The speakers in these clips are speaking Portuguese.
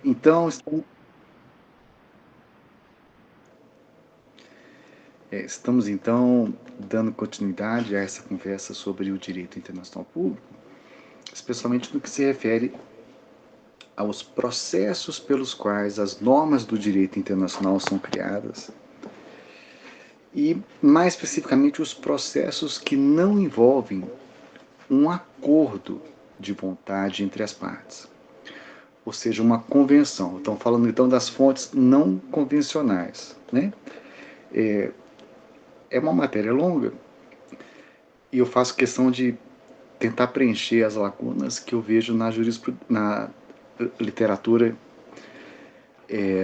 Então, estamos então dando continuidade a essa conversa sobre o direito internacional público, especialmente no que se refere aos processos pelos quais as normas do direito internacional são criadas e, mais especificamente, os processos que não envolvem um acordo de vontade entre as partes, ou seja, uma convenção. Estamos falando então das fontes não convencionais, né? É uma matéria longa e eu faço questão de tentar preencher as lacunas que eu vejo na literatura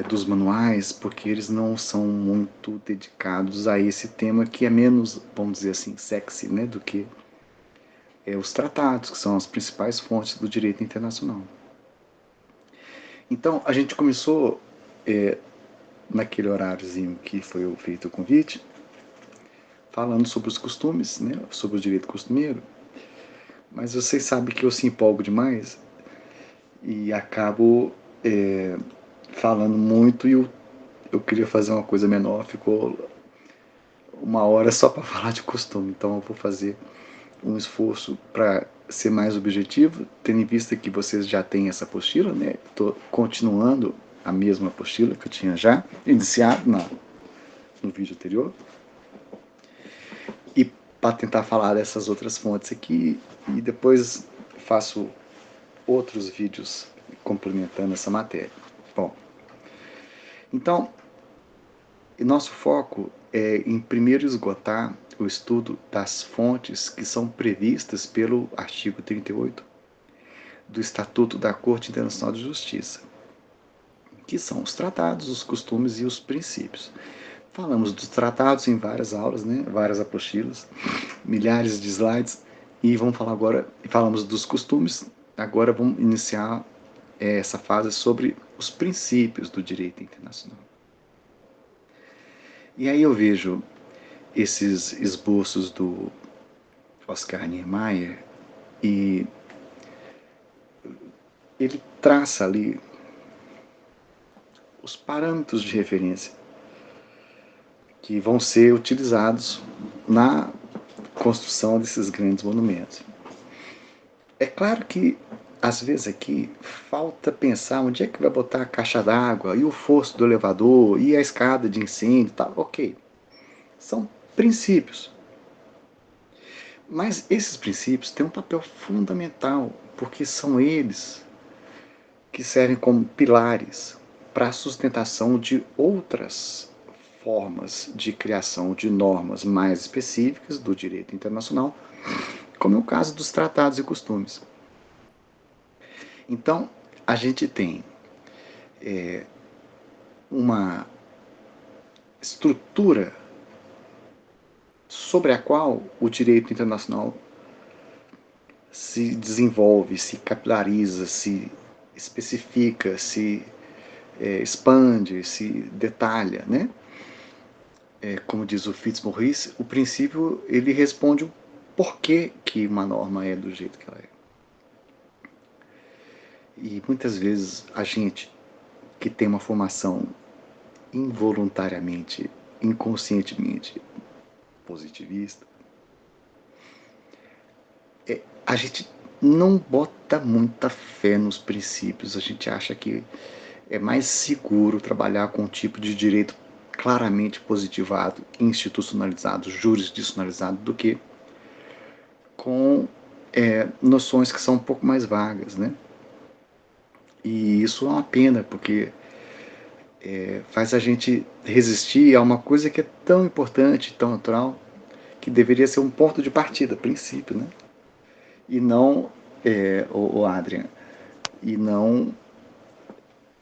dos manuais, porque eles não são muito dedicados a esse tema que é menos, vamos dizer assim, sexy, né, do que os tratados, que são as principais fontes do direito internacional. Então, a gente começou naquele horáriozinho que foi feito o convite, falando sobre os costumes, né, sobre o direito costumeiro, mas vocês sabem que eu se empolgo demais e acabo falando muito e eu queria fazer uma coisa menor, ficou uma hora só para falar de costume, então eu vou fazer um esforço para ser mais objetivo, tendo em vista que vocês já têm essa apostila, né? Estou continuando a mesma apostila que eu tinha já iniciado no vídeo anterior, e para tentar falar dessas outras fontes aqui, e depois faço outros vídeos complementando essa matéria. Bom, então, nosso foco é em primeiro esgotar o estudo das fontes que são previstas pelo artigo 38 do Estatuto da Corte Internacional de Justiça, que são os tratados, os costumes e os princípios. Falamos dos tratados em várias aulas, né? Várias apostilas, milhares de slides, e vamos falar agora, falamos dos costumes, agora vamos iniciar essa fase sobre os princípios do direito internacional. E aí eu vejo esses esboços do Oscar Niemeyer e ele traça ali os parâmetros de referência que vão ser utilizados na construção desses grandes monumentos. É claro que às vezes aqui falta pensar onde é que vai botar a caixa d'água e o fosso do elevador e a escada de incêndio, tá? Ok, são princípios. Mas esses princípios têm um papel fundamental, porque são eles que servem como pilares para a sustentação de outras formas de criação de normas mais específicas do direito internacional, como é o caso dos tratados e costumes. Então, a gente tem uma estrutura sobre a qual o direito internacional se desenvolve, se capilariza, se especifica, se expande, se detalha, né? Como diz o Fitzmaurice, o princípio ele responde o porquê que uma norma é do jeito que ela é. E muitas vezes a gente que tem uma formação involuntariamente, inconscientemente positivista, a gente não bota muita fé nos princípios. A gente acha que é mais seguro trabalhar com um tipo de direito claramente positivado, institucionalizado, jurisdicionalizado, do que com noções que são um pouco mais vagas, né? E isso é uma pena, porque faz a gente resistir a uma coisa que é tão importante, tão natural, que deveria ser um ponto de partida, princípio, né? E não, o Adrian, e não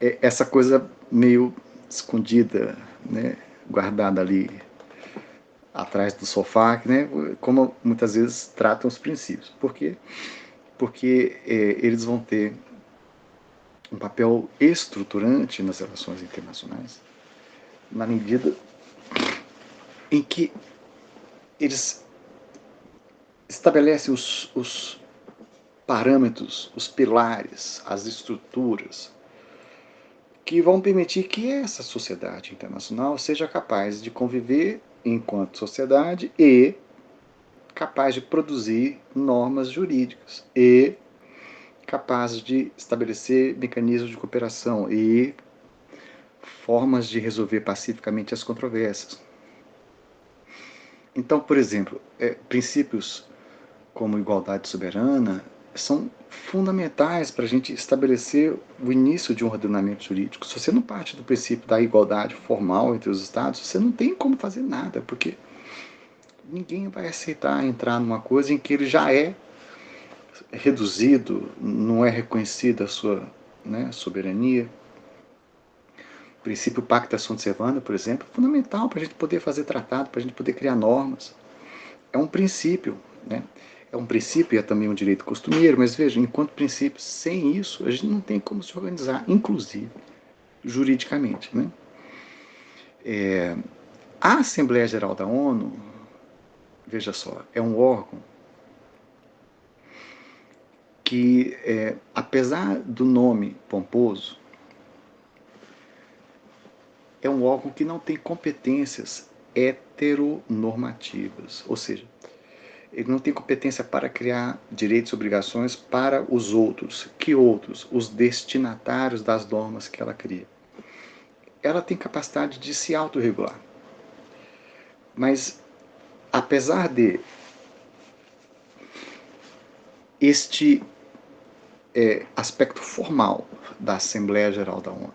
essa coisa meio escondida, né? Guardada ali atrás do sofá, né? Como muitas vezes tratam os princípios. Por quê? Porque eles vão ter um papel estruturante nas relações internacionais, na medida em que eles estabelecem os parâmetros, os pilares, as estruturas que vão permitir que essa sociedade internacional seja capaz de conviver enquanto sociedade e capaz de produzir normas jurídicas e capaz de estabelecer mecanismos de cooperação e formas de resolver pacificamente as controvérsias. Então, por exemplo, princípios como igualdade soberana são fundamentais para a gente estabelecer o início de um ordenamento jurídico. Se você não parte do princípio da igualdade formal entre os Estados, você não tem como fazer nada, porque ninguém vai aceitar entrar numa coisa em que ele já é reduzido, não é reconhecida a sua, né, soberania. O princípio Pacta Sunt Servanda, por exemplo, é fundamental para a gente poder fazer tratado, para a gente poder criar normas. É um princípio, né? É um princípio e é também um direito costumeiro, mas veja, enquanto princípio, sem isso, a gente não tem como se organizar, inclusive juridicamente, né? A Assembleia Geral da ONU, veja só, é um órgão que, apesar do nome pomposo, é um órgão que não tem competências heteronormativas, ou seja, ele não tem competência para criar direitos e obrigações para os outros. Que outros? Os destinatários das normas que ela cria. Ela tem capacidade de se autorregular. Mas, apesar de este aspecto formal da Assembleia Geral da ONU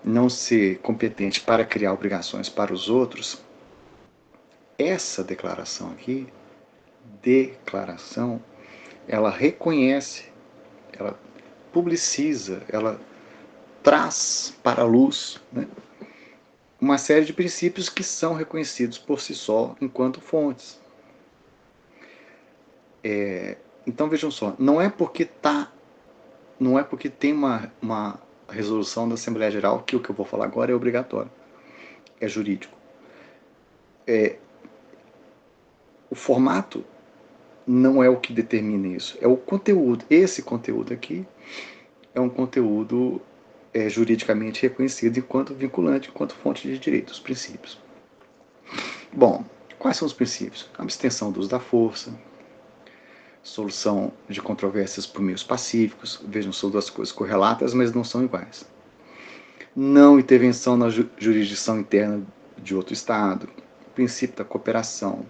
não ser competente para criar obrigações para os outros, essa declaração, ela reconhece, ela publiciza, ela traz para a luz, né, uma série de princípios que são reconhecidos por si só enquanto fontes. Então vejam só, não é porque tem uma resolução da Assembleia Geral que o que eu vou falar agora é obrigatório, é jurídico. O formato não é o que determina isso, é o conteúdo. Esse conteúdo aqui é um conteúdo juridicamente reconhecido enquanto vinculante, enquanto fonte de direito, os princípios. Bom, quais são os princípios? Abstenção do uso da força, solução de controvérsias por meios pacíficos, vejam, são duas coisas correlatas, mas não são iguais. Não intervenção na jurisdição interna de outro Estado, princípio da cooperação,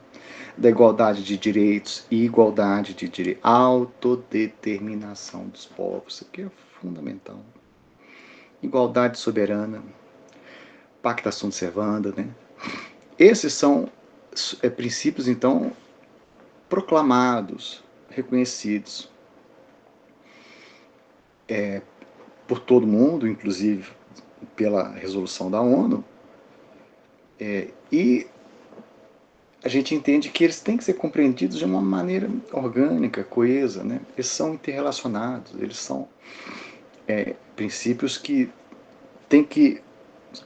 da igualdade de direitos e igualdade de direitos, autodeterminação dos povos, isso aqui é fundamental. Igualdade soberana, Pacta Sunt Servanda, né? Esses são princípios, então, proclamados, reconhecidos por todo mundo, inclusive pela resolução da ONU, e a gente entende que eles têm que ser compreendidos de uma maneira orgânica, coesa, né? Eles são interrelacionados, eles são princípios que têm que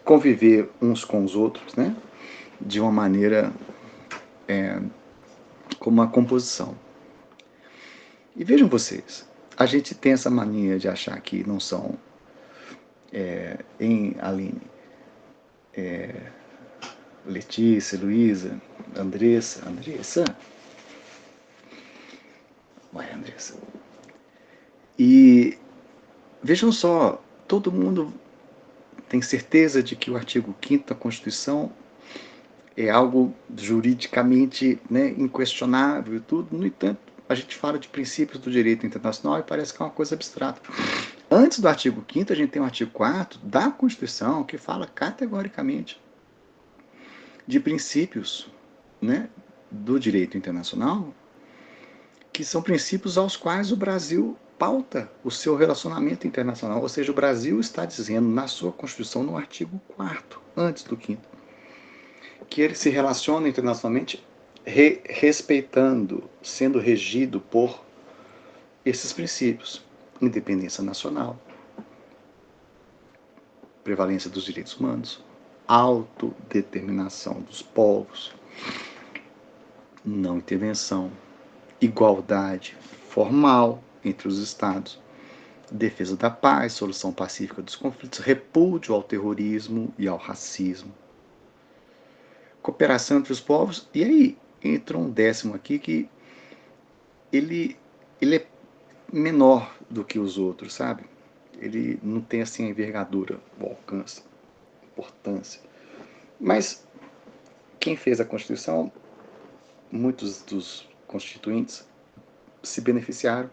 conviver uns com os outros, né? De uma maneira como uma composição. E vejam vocês, a gente tem essa mania de achar que não são, em Aline, Letícia, Luísa, Andressa? Ué, Andressa. E vejam só, todo mundo tem certeza de que o artigo 5º da Constituição é algo juridicamente, né, inquestionável e tudo. No entanto, a gente fala de princípios do direito internacional e parece que é uma coisa abstrata. Antes do artigo 5º, a gente tem o artigo 4º da Constituição, que fala categoricamente de princípios, né, do direito internacional, que são princípios aos quais o Brasil pauta o seu relacionamento internacional. Ou seja, o Brasil está dizendo na sua Constituição, no artigo 4º, antes do 5º, que ele se relaciona internacionalmente respeitando, sendo regido por esses princípios: independência nacional, prevalência dos direitos humanos, autodeterminação dos povos, não intervenção, igualdade formal entre os Estados, defesa da paz, solução pacífica dos conflitos, repúdio ao terrorismo e ao racismo, cooperação entre os povos. E aí entra um décimo aqui que ele, ele é menor do que os outros, sabe? Ele não tem assim a envergadura, o alcance, a importância. Mas quem fez a Constituição, muitos dos constituintes se beneficiaram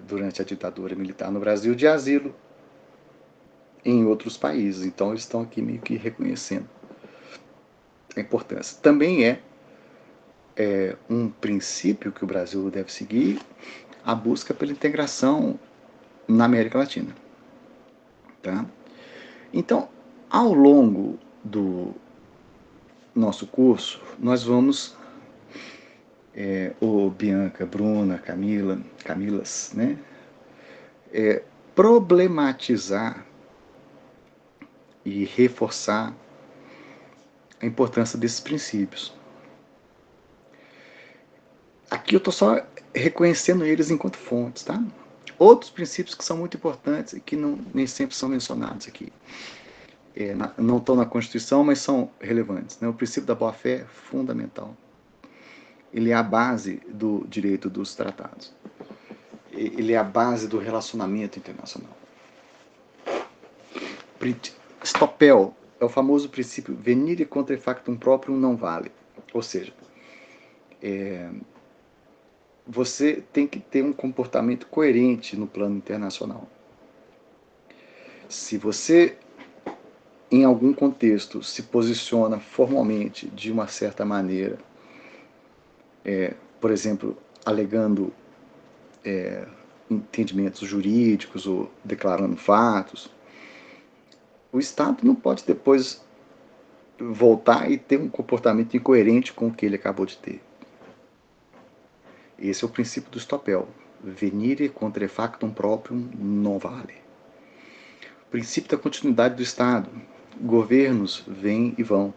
durante a ditadura militar no Brasil de asilo em outros países. Então eles estão aqui meio que reconhecendo a importância. Também é um princípio que o Brasil deve seguir a busca pela integração na América Latina. Tá? Então, ao longo do nosso curso, nós vamos, Bianca, Bruna, Camilas, né? Problematizar e reforçar a importância desses princípios. Aqui eu estou só reconhecendo eles enquanto fontes, tá? Outros princípios que são muito importantes e que nem sempre são mencionados aqui. Não estão na Constituição, mas são relevantes. Né? O princípio da boa-fé é fundamental. Ele é a base do direito dos tratados. Ele é a base do relacionamento internacional. Stoppel é o famoso princípio venire contra factum proprium non vale. Ou seja, você tem que ter um comportamento coerente no plano internacional. Se você, em algum contexto, se posiciona formalmente de uma certa maneira, por exemplo, alegando entendimentos jurídicos ou declarando fatos, o Estado não pode depois voltar e ter um comportamento incoerente com o que ele acabou de ter. Esse é o princípio do Stoppel. Venire contra factum proprium non vale. O princípio da continuidade do Estado. Governos vêm e vão.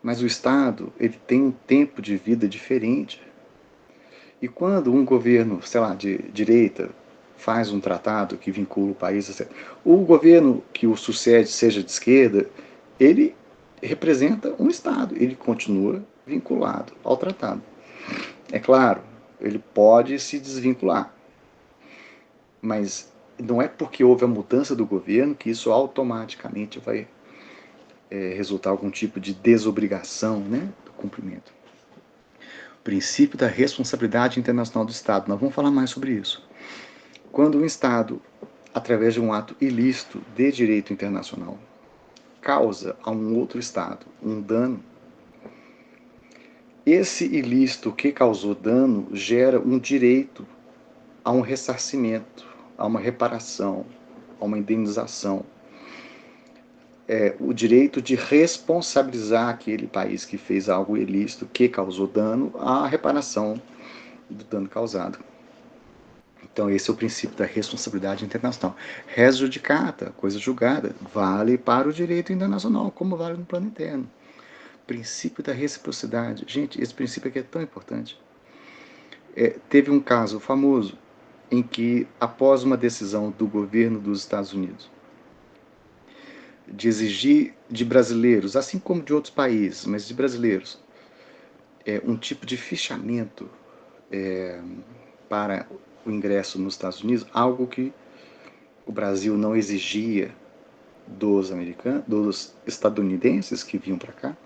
Mas o Estado, ele tem um tempo de vida diferente. E quando um governo, sei lá, de direita, faz um tratado que vincula o país, o governo que o sucede, seja de esquerda, ele representa um Estado, ele continua vinculado ao tratado. É claro, ele pode se desvincular, mas não é porque houve a mudança do governo que isso automaticamente vai resultar algum tipo de desobrigação, né, do cumprimento. O princípio da responsabilidade internacional do Estado, nós vamos falar mais sobre isso. Quando um Estado, através de um ato ilícito de direito internacional, causa a um outro Estado um dano, esse ilícito que causou dano gera um direito a um ressarcimento, a uma reparação, a uma indenização. O direito de responsabilizar aquele país que fez algo ilícito, que causou dano, à reparação do dano causado. Então, esse é o princípio da responsabilidade internacional. Res judicata, coisa julgada, vale para o direito internacional, como vale no plano interno. Princípio da reciprocidade. Gente, esse princípio aqui é tão importante. Teve um caso famoso em que, após uma decisão do governo dos Estados Unidos de exigir de brasileiros, assim como de outros países, mas de brasileiros, um tipo de fichamento para o ingresso nos Estados Unidos, algo que o Brasil não exigia dos americanos, dos estadunidenses que vinham para cá,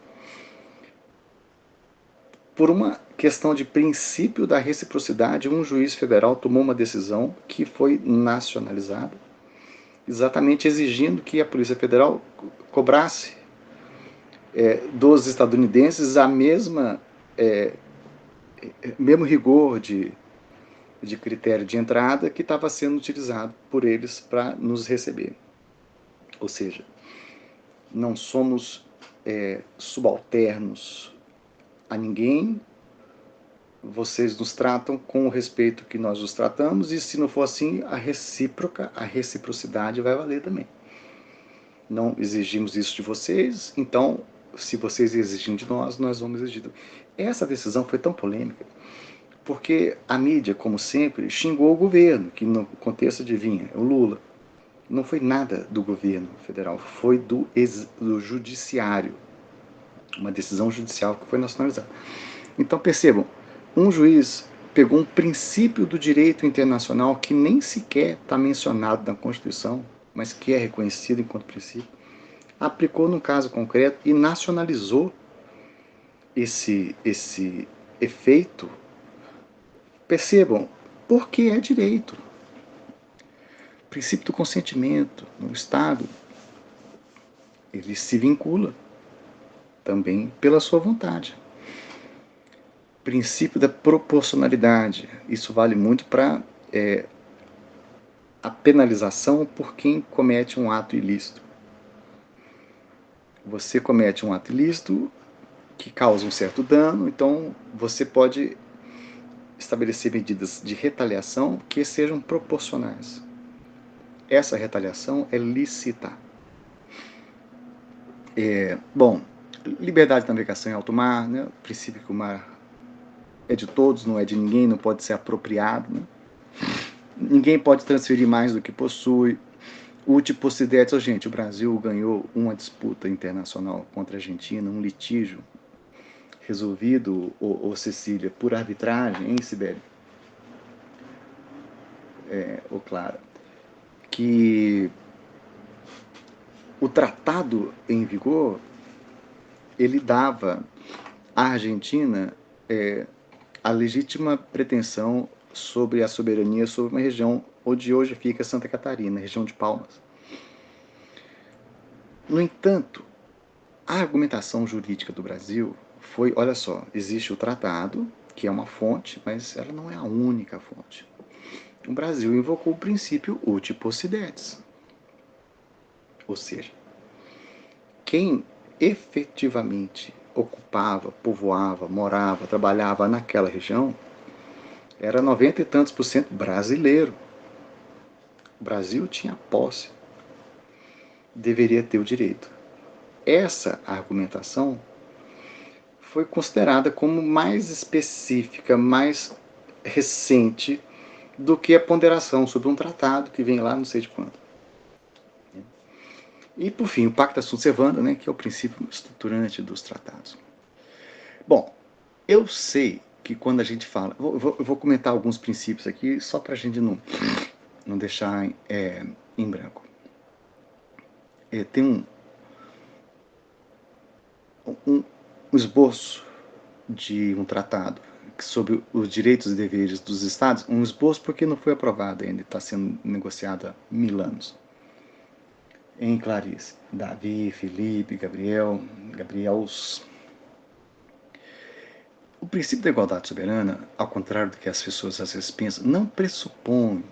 por uma questão de princípio da reciprocidade, um juiz federal tomou uma decisão que foi nacionalizada, exatamente exigindo que a Polícia Federal cobrasse dos estadunidenses a mesmo rigor de critério de entrada que estava sendo utilizado por eles para nos receber. Ou seja, não somos subalternos a ninguém, vocês nos tratam com o respeito que nós os tratamos, e se não for assim, a reciprocidade vai valer também. Não exigimos isso de vocês, então, se vocês exigem de nós, nós vamos exigir. Essa decisão foi tão polêmica, Porque a mídia, como sempre, xingou o governo, que no contexto adivinha, é o Lula. Não foi nada do governo federal, foi do judiciário. Uma decisão judicial que foi nacionalizada. Então percebam, um juiz pegou um princípio do direito internacional que nem sequer está mencionado na Constituição, mas que é reconhecido enquanto princípio, aplicou num caso concreto e nacionalizou esse efeito. Percebam, porque é direito. O princípio do consentimento no Estado, ele se vincula também pela sua vontade. Princípio da proporcionalidade, isso vale muito para a penalização por quem comete um ato ilícito. Você comete um ato ilícito que causa um certo dano, então você pode estabelecer medidas de retaliação que sejam proporcionais. Essa retaliação é lícita. Bom, liberdade de navegação em alto mar, né? O princípio que o mar é de todos, não é de ninguém, não pode ser apropriado, né? Ninguém pode transferir mais do que possui. Utipossidetes, oh, gente, o Brasil ganhou uma disputa internacional contra a Argentina, um litígio resolvido, ô Cecília, por arbitragem, hein, Sibeli? Ô Clara, que o tratado em vigor, ele dava à Argentina a legítima pretensão sobre a soberania sobre uma região onde hoje fica Santa Catarina, região de Palmas. No entanto, a argumentação jurídica do Brasil foi, olha só, existe o tratado, que é uma fonte, mas ela não é a única fonte. O Brasil invocou o princípio uti possidetis. Ou seja, quem efetivamente ocupava, povoava, morava, trabalhava naquela região era 90 e tantos por cento brasileiro. O Brasil tinha posse, deveria ter o direito. Essa argumentação foi considerada como mais específica, mais recente do que a ponderação sobre um tratado que vem lá não sei de quando. E, por fim, o Pacta Sunt Servanda, né, que é o princípio estruturante dos tratados. Bom, eu sei que quando a gente fala... Eu vou comentar alguns princípios aqui, só para a gente não deixar em branco. Tem um esboço de um tratado sobre os direitos e deveres dos Estados, um esboço porque não foi aprovado ainda, está sendo negociado há 1000 anos. Em Clarice, Davi, Felipe, Gabriels. O princípio da igualdade soberana, ao contrário do que as pessoas às vezes pensam, não pressupõe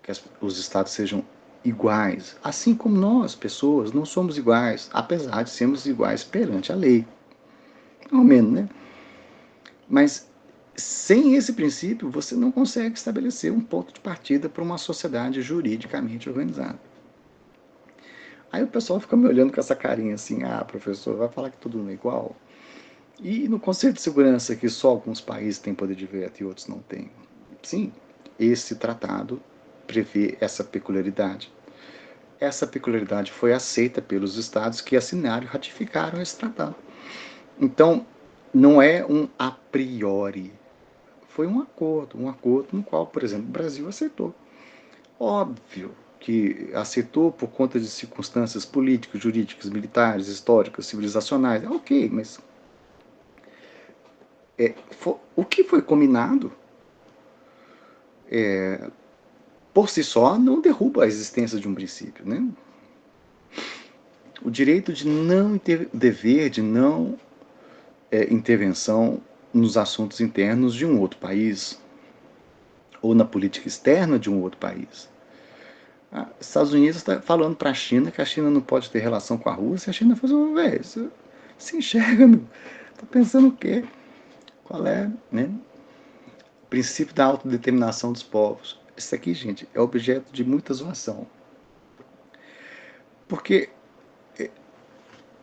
que os Estados sejam iguais, assim como nós, pessoas, não somos iguais, apesar de sermos iguais perante a lei. Ao menos, né? Mas sem esse princípio, você não consegue estabelecer um ponto de partida para uma sociedade juridicamente organizada. Aí o pessoal fica me olhando com essa carinha assim, ah, professor, vai falar que tudo não é igual? E no Conselho de Segurança, que só alguns países têm poder de veto e outros não têm. Sim, esse tratado prevê essa peculiaridade. Essa peculiaridade foi aceita pelos estados que assinaram e ratificaram esse tratado. Então, não é um a priori. Foi um acordo no qual, por exemplo, o Brasil aceitou. Óbvio que aceitou por conta de circunstâncias políticas, jurídicas, militares, históricas, civilizacionais. Ok, mas o que foi combinado por si só não derruba a existência de um princípio, né? O direito de não dever de não intervenção nos assuntos internos de um outro país ou na política externa de um outro país. Estados Unidos está falando para a China que a China não pode ter relação com a Rússia. A China falou, velho, você se enxerga, tá pensando o quê? Qual é, né? O princípio da autodeterminação dos povos. Isso aqui, gente, é objeto de muita zoação. Porque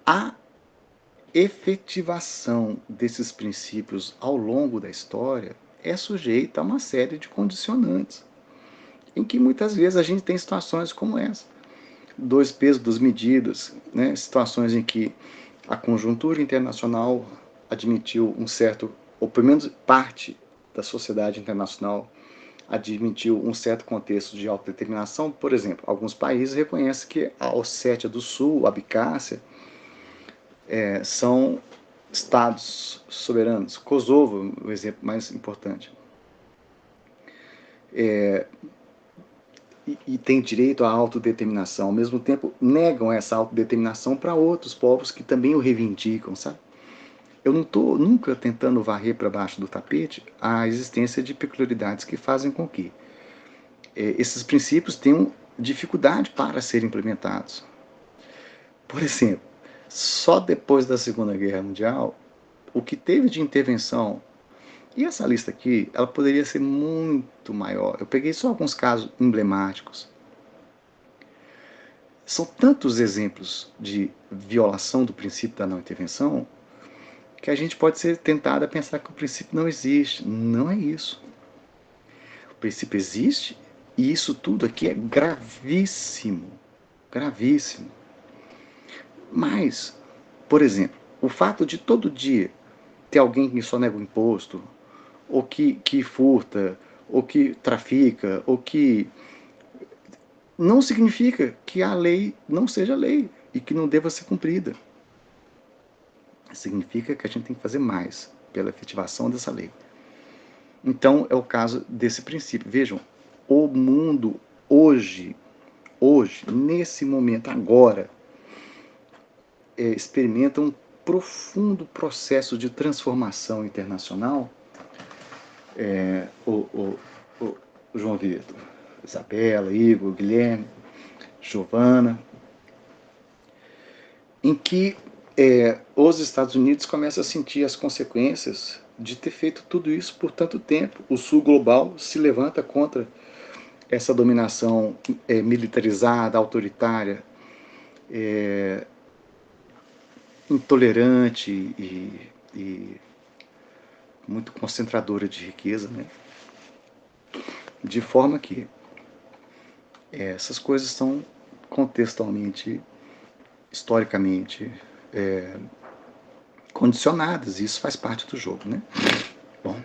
a efetivação desses princípios ao longo da história é sujeita a uma série de condicionantes, em que muitas vezes a gente tem situações como essa. Dois pesos, duas medidas, né? Situações em que a conjuntura internacional admitiu um certo, ou pelo menos parte da sociedade internacional admitiu um certo contexto de autodeterminação. Por exemplo, alguns países reconhecem que a Ossétia do Sul, a Abcásia, são estados soberanos. Kosovo, o exemplo mais importante. E tem direito à autodeterminação. Ao mesmo tempo, negam essa autodeterminação para outros povos que também o reivindicam, sabe? Eu não estou nunca tentando varrer para baixo do tapete a existência de peculiaridades que fazem com que esses princípios tenham dificuldade para serem implementados. Por exemplo, só depois da Segunda Guerra Mundial, o que teve de intervenção, e essa lista aqui, ela poderia ser muito maior. Eu peguei só alguns casos emblemáticos. São tantos exemplos de violação do princípio da não intervenção que a gente pode ser tentado a pensar que o princípio não existe. Não é isso. O princípio existe e isso tudo aqui é gravíssimo. Gravíssimo. Mas, por exemplo, o fato de todo dia ter alguém que só nega o imposto, ou que furta, ou que trafica, ou que. Não significa que a lei não seja lei e que não deva ser cumprida. Significa que a gente tem que fazer mais pela efetivação dessa lei. Então, é o caso desse princípio. Vejam, o mundo hoje, nesse momento, agora, experimenta um profundo processo de transformação internacional. O João Vitor, Isabela, Igor, Guilherme, Giovana, em que os Estados Unidos começam a sentir as consequências de ter feito tudo isso por tanto tempo. O Sul global se levanta contra essa dominação militarizada, autoritária, intolerante e muito concentradora de riqueza, né? De forma que essas coisas são contextualmente, historicamente condicionadas, e isso faz parte do jogo, né? Bom,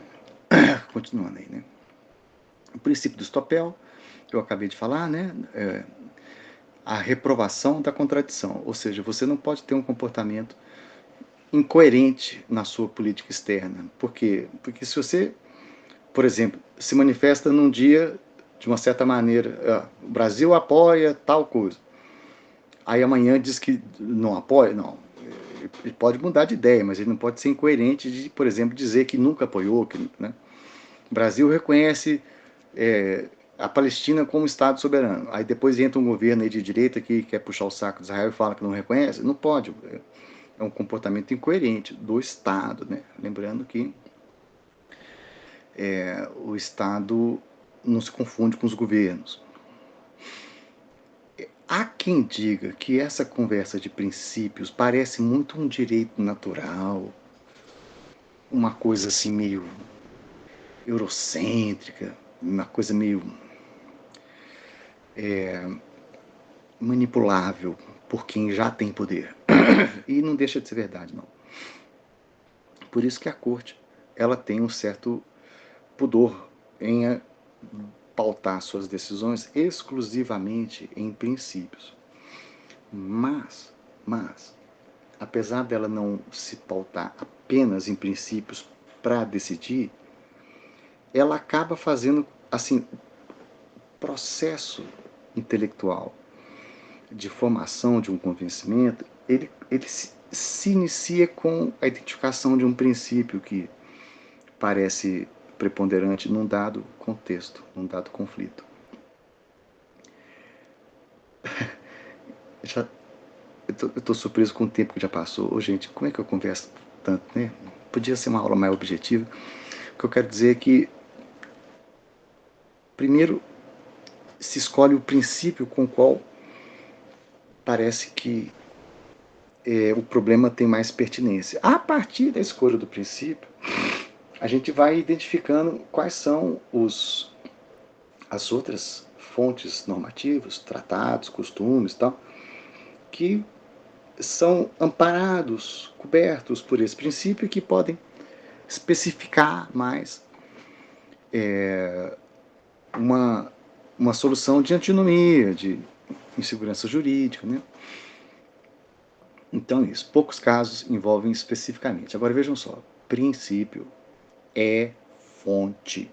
continuando aí, né? O princípio do Stoppel, que eu acabei de falar, né? A reprovação da contradição, ou seja, você não pode ter um comportamento incoerente na sua política externa. Por quê? Porque se você, por exemplo, se manifesta num dia de uma certa maneira, o Brasil apoia tal coisa, aí amanhã diz que não apoia, não. Ele pode mudar de ideia, mas ele não pode ser incoerente de, por exemplo, dizer que nunca apoiou, né? O Brasil reconhece a Palestina como Estado soberano. Aí depois entra um governo aí de direita que quer puxar o saco de Israel e fala que não reconhece. Não pode. É um comportamento incoerente do Estado, né? Lembrando que o Estado não se confunde com os governos. Há quem diga que essa conversa de princípios parece muito um direito natural, uma coisa assim meio eurocêntrica, uma coisa meio manipulável por quem já tem poder. E não deixa de ser verdade, não. Por isso que a corte ela tem um certo pudor em pautar suas decisões exclusivamente em princípios. Mas, apesar dela não se pautar apenas em princípios para decidir, ela acaba fazendo assim o processo intelectual de formação de um convencimento, ele se inicia com a identificação de um princípio que parece preponderante num dado contexto, num dado conflito. Já, eu tô surpreso com o tempo que já passou. Ô, gente, como é que eu converso tanto, né? Podia ser uma aula mais objetiva. O que eu quero dizer é que, primeiro, se escolhe o princípio com o qual parece que o problema tem mais pertinência. A partir da escolha do princípio, a gente vai identificando quais são as outras fontes normativas, tratados, costumes e tal, que são amparados, cobertos por esse princípio, que podem especificar mais uma, uma solução de antinomia, de insegurança jurídica, né? Então, isso. Poucos casos envolvem especificamente. Agora, vejam só. Princípio é fonte,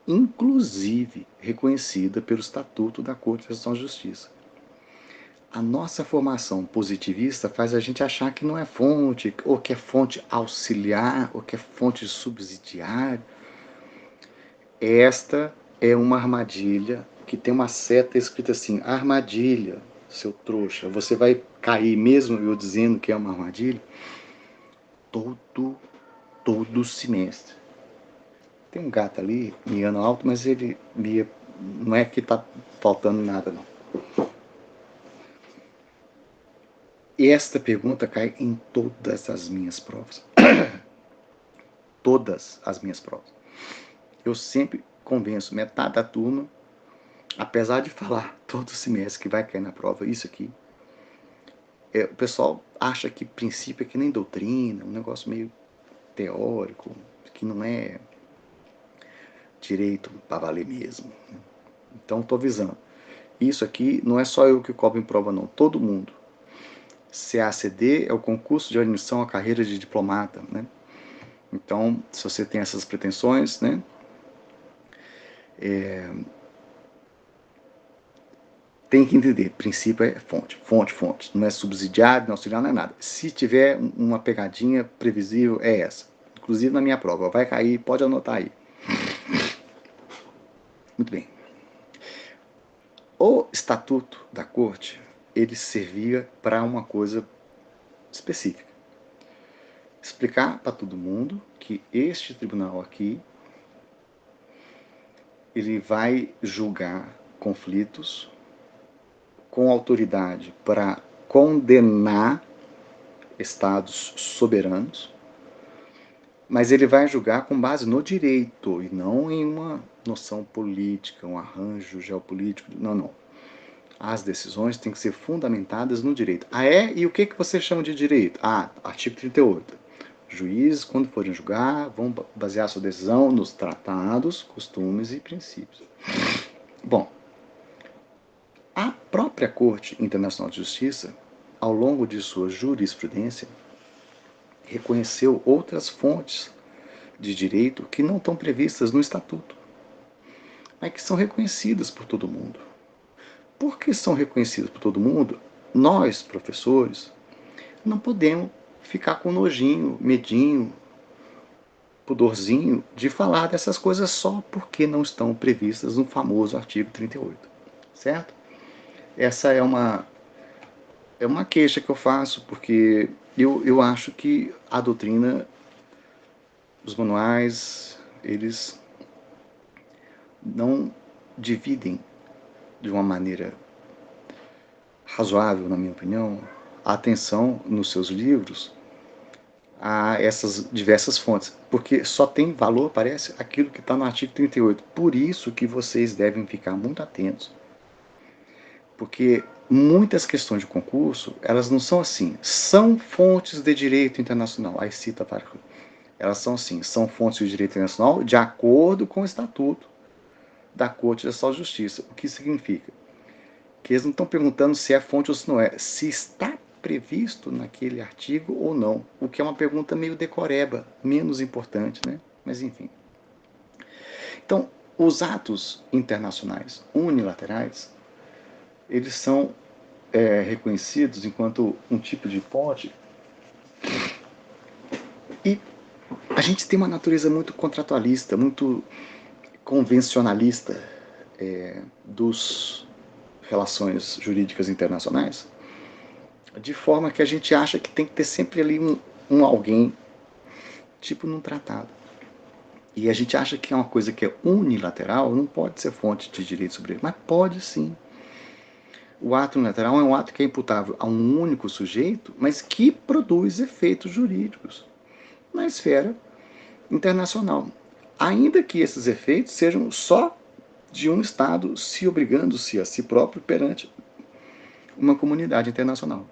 inclusive reconhecida pelo Estatuto da Corte de Justiça. A nossa formação positivista faz a gente achar que não é fonte, ou que é fonte auxiliar, ou que é fonte subsidiária. Esta é uma armadilha que tem uma seta escrita assim: armadilha, seu trouxa. Você vai cair mesmo eu dizendo que é uma armadilha? Todo semestre. Tem um gato ali miando alto, mas ele mia, não é que tá faltando nada, não. Esta pergunta cai em todas as minhas provas. Todas as minhas provas. Eu sempre convenço metade da turma, apesar de falar todo semestre que vai cair na prova, isso aqui. O pessoal acha que princípio é que nem doutrina, um negócio meio teórico, que não é direito para valer mesmo. Então, estou avisando. Isso aqui não é só eu que cobro em prova, não. Todo mundo. CACD é o concurso de admissão à carreira de diplomata, né? Então, se você tem essas pretensões, né? Tem que entender, princípio é fonte, fonte, fonte. Não é subsidiário, não é auxiliar, não é nada. Se tiver uma pegadinha previsível, é essa. Inclusive na minha prova, vai cair, pode anotar aí. Muito bem. O estatuto da corte, ele servia para uma coisa específica. Explicar para todo mundo que este tribunal aqui, ele vai julgar conflitos com autoridade para condenar estados soberanos, mas ele vai julgar com base no direito e não em uma noção política, um arranjo geopolítico. Não, não. As decisões têm que ser fundamentadas no direito. Ah, é? E o que você chama de direito? Ah, artigo 38. Juízes, quando forem julgar, vão basear sua decisão nos tratados, costumes e princípios. Bom, a própria Corte Internacional de Justiça, ao longo de sua jurisprudência, reconheceu outras fontes de direito que não estão previstas no Estatuto, mas que são reconhecidas por todo mundo. Por que são reconhecidas por todo mundo? Nós, professores, não podemos ficar com nojinho, medinho, pudorzinho de falar dessas coisas só porque não estão previstas no famoso artigo 38, certo? Essa é uma queixa que eu faço, porque eu acho que a doutrina, os manuais, eles não dividem de uma maneira razoável, na minha opinião, a atenção nos seus livros a essas diversas fontes, porque só tem valor, parece, aquilo que está no artigo 38. Por isso que vocês devem ficar muito atentos, porque muitas questões de concurso, elas não são assim, são fontes de direito internacional, aí cita para elas são assim, são fontes de direito internacional de acordo com o estatuto da Corte de Justiça. O que significa? Que eles não estão perguntando se é fonte ou se não é, se está previsto naquele artigo ou não, o que é uma pergunta meio decoreba, menos importante, né? Mas enfim. Então, os atos internacionais unilaterais, eles são reconhecidos enquanto um tipo de fonte e a gente tem uma natureza muito contratualista, muito convencionalista dos relações jurídicas internacionais, de forma que a gente acha que tem que ter sempre ali um alguém, tipo num tratado. E a gente acha que é uma coisa que é unilateral, não pode ser fonte de direito sobre ele, mas pode sim. O ato unilateral é um ato que é imputável a um único sujeito, mas que produz efeitos jurídicos na esfera internacional, ainda que esses efeitos sejam só de um Estado se obrigando-se a si próprio perante uma comunidade internacional.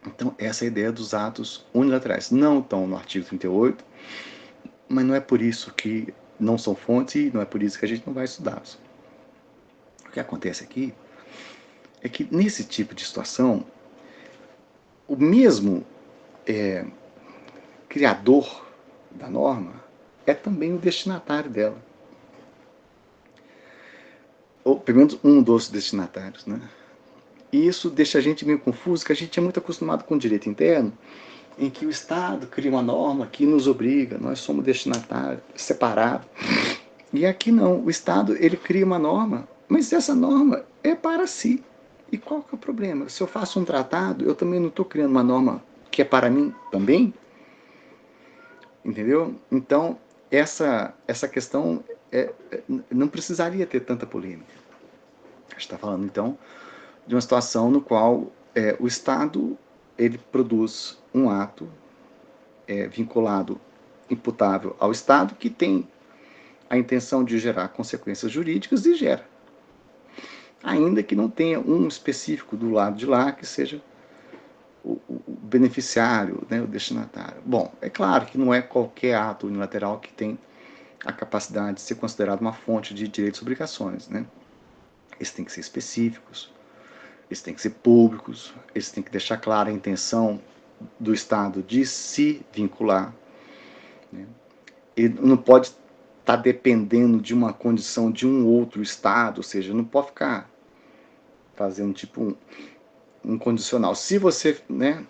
Então, essa é a ideia dos atos unilaterais. Não estão no artigo 38, mas não é por isso que não são fontes e não é por isso que a gente não vai estudá-los. O que acontece aqui é que, nesse tipo de situação, o mesmo criador da norma é também o destinatário dela. Ou pelo menos um dos destinatários, né? E isso deixa a gente meio confuso, porque a gente é muito acostumado com o direito interno, em que o Estado cria uma norma que nos obriga, nós somos destinatários, separados. E aqui não, o Estado ele cria uma norma, mas essa norma é para si. E qual que é o problema? Se eu faço um tratado, eu também não estou criando uma norma que é para mim também? Entendeu? Então, essa questão não precisaria ter tanta polêmica. A gente está falando, então, de uma situação no qual o Estado ele produz um ato vinculado, imputável ao Estado, que tem a intenção de gerar consequências jurídicas e gera. Ainda que não tenha um específico do lado de lá que seja o beneficiário, né, o destinatário. Bom, é claro que não é qualquer ato unilateral que tem a capacidade de ser considerado uma fonte de direitos e obrigações, né? Eles têm que ser específicos, eles têm que ser públicos, eles têm que deixar clara a intenção do Estado de se vincular, né? Ele não pode estar dependendo de uma condição de um outro Estado, ou seja, não pode ficar fazendo tipo um condicional. Se você, né?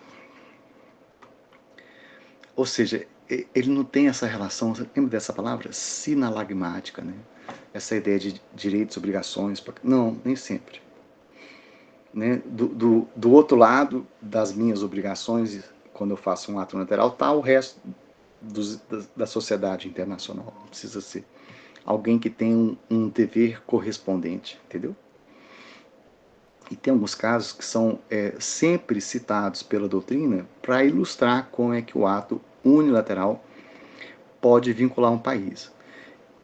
Ou seja, ele não tem essa relação, lembra dessa palavra? Sinalagmática, né? Essa ideia de direitos e obrigações. Não, nem sempre. Né? Do outro lado das minhas obrigações, quando eu faço um ato unilateral, está o resto da sociedade internacional. Não precisa ser alguém que tem um dever correspondente, entendeu? E tem alguns casos que são sempre citados pela doutrina para ilustrar como é que o ato unilateral pode vincular um país.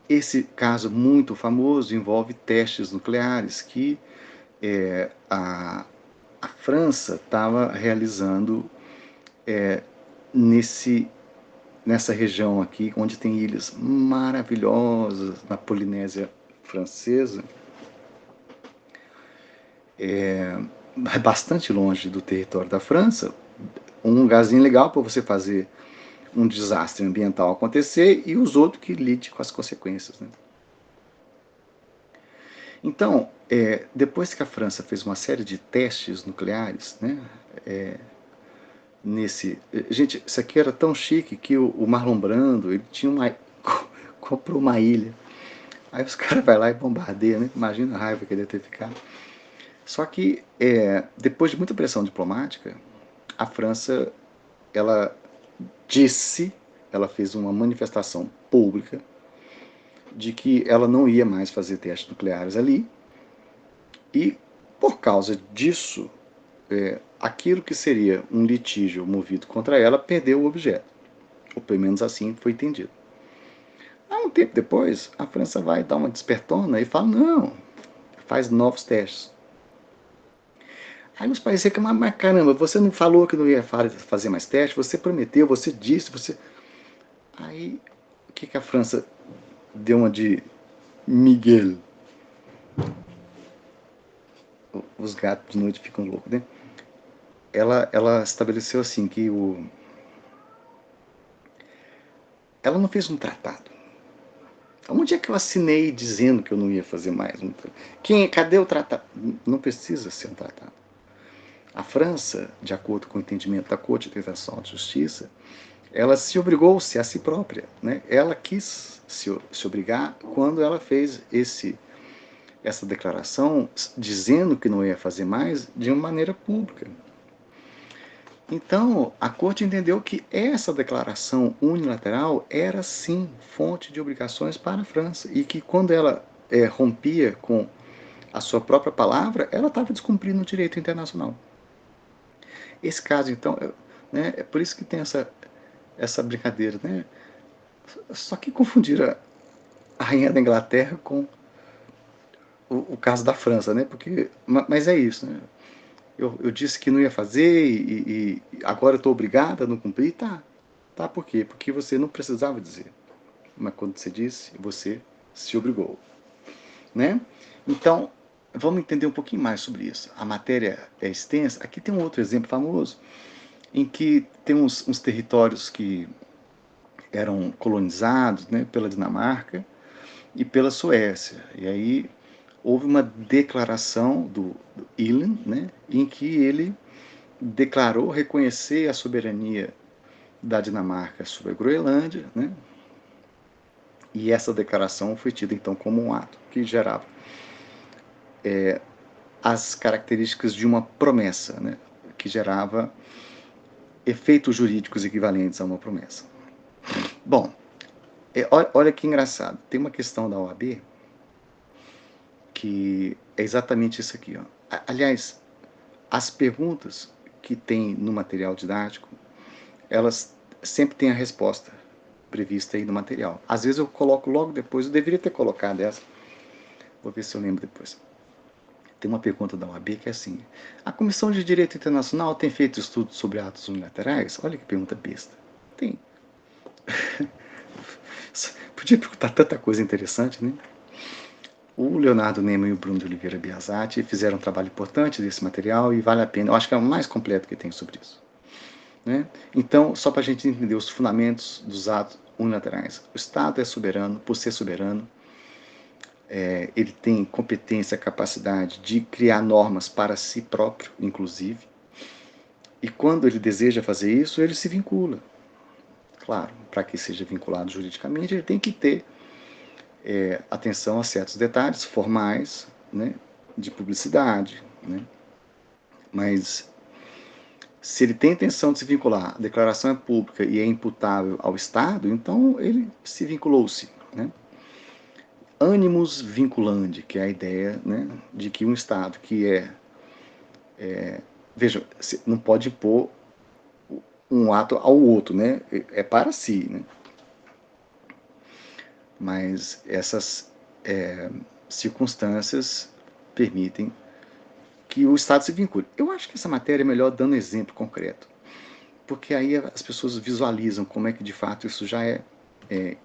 Esse caso muito famoso envolve testes nucleares que a França estava realizando nessa região aqui, onde tem ilhas maravilhosas na Polinésia Francesa, bastante longe do território da França, um lugarzinho legal para você fazer um desastre ambiental acontecer e os outros que lidem com as consequências. Né? Então, depois que a França fez uma série de testes nucleares, né, gente, isso aqui era tão chique que o Marlon Brando ele tinha comprou uma ilha. Aí os caras vão lá e bombardeiam, né? Imagina a raiva que ele ia ter ficado. Só que, depois de muita pressão diplomática, a França, ela ela fez uma manifestação pública de que ela não ia mais fazer testes nucleares ali, e por causa disso, aquilo que seria um litígio movido contra ela perdeu o objeto, ou pelo menos assim foi entendido. Há um tempo depois, a França vai dar uma despertona e fala, não, faz novos testes. Aí os países reclamam, mas caramba, você não falou que não ia fazer mais testes, você prometeu, você disse, você... Aí, o que a França deu uma de Miguel? Os gatos de noite ficam loucos, né? Ela estabeleceu assim que ela não fez um tratado. Onde é que eu assinei dizendo que eu não ia fazer mais? Cadê o tratado? Não precisa ser um tratado. A França, de acordo com o entendimento da Corte Internacional de Justiça, ela se obrigou-se a si própria. Né? Ela quis se obrigar quando ela fez essa declaração dizendo que não ia fazer mais de uma maneira pública. Então, a Corte entendeu que essa declaração unilateral era sim fonte de obrigações para a França e que quando ela rompia com a sua própria palavra, ela estava descumprindo o direito internacional. Esse caso, então, né, é por isso que tem essa brincadeira, né? Só que confundiram a rainha da Inglaterra com o caso da França, né? Porque, mas é isso, né? Eu disse que não ia fazer e agora eu estou obrigada a não cumprir. Tá, tá, por quê? Porque você não precisava dizer. Mas quando você disse, você se obrigou, né? Então, vamos entender um pouquinho mais sobre isso. A matéria é extensa. Aqui tem um outro exemplo famoso, em que tem uns territórios que eram colonizados, né, pela Dinamarca e pela Suécia. E aí houve uma declaração do Ilan, né, em que ele declarou reconhecer a soberania da Dinamarca sobre a Groenlândia, né, e essa declaração foi tida então como um ato que gerava as características de uma promessa, né, que gerava efeitos jurídicos equivalentes a uma promessa. Bom, olha que engraçado. Tem uma questão da OAB que é exatamente isso aqui. Ó. Aliás, as perguntas que tem no material didático, elas sempre têm a resposta prevista aí no material. Às vezes eu coloco logo depois, eu deveria ter colocado essa. Vou ver se eu lembro depois. Tem uma pergunta da OAB que é assim: a Comissão de Direito Internacional tem feito estudos sobre atos unilaterais? Olha que pergunta besta. Tem. Podia perguntar tanta coisa interessante, né? O Leonardo Neyman e o Bruno de Oliveira Biasati fizeram um trabalho importante desse material e vale a pena. Eu acho que é o mais completo que tem sobre isso. Né? Então, só para a gente entender os fundamentos dos atos unilaterais. O Estado é soberano, por ser soberano, ele tem competência, capacidade de criar normas para si próprio, inclusive. E quando ele deseja fazer isso, ele se vincula. Claro, para que seja vinculado juridicamente, ele tem que ter atenção a certos detalhes formais, né, de publicidade, né? Mas se ele tem intenção de se vincular, a declaração é pública e é imputável ao Estado, então ele se vinculou-se, né? Animus vinculandi, que é a ideia, né, de que um Estado que veja, não pode impor um ato ao outro, né? É para si, né? Mas essas circunstâncias permitem que o Estado se vincule. Eu acho que essa matéria é melhor dando exemplo concreto, porque aí as pessoas visualizam como é que de fato isso já é